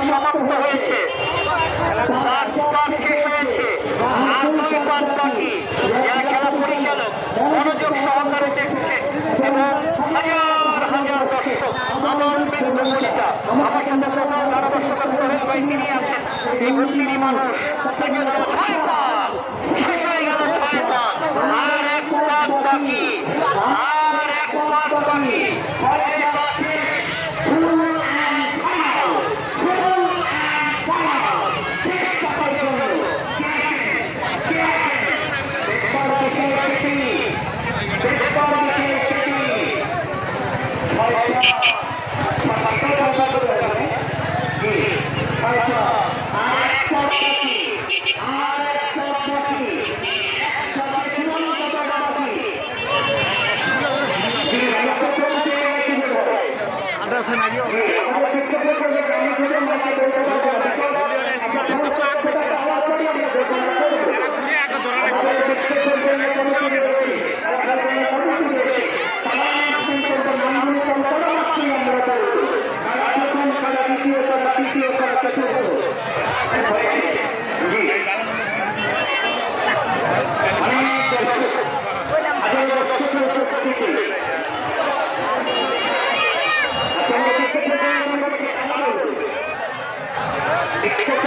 সমাপ্ত হয়েছে, শেষ হয়েছে। আর 2 পাঁচ বাকি। খেলা পরিচালক মনোযোগ সহকারে দেখছেন এবং হাজার হাজার দর্শক আমার মেট্রোপলিটা আমার সাথে ধারাদর্শক সোহেল ভাই তিনি আছেন। এই ভর্তিনি মানুষ শেষ হয়ে গেল 6 পাঁচ। আর 1 পাঁচ বাকি, আর 1 পাঁচ বাকি। Kita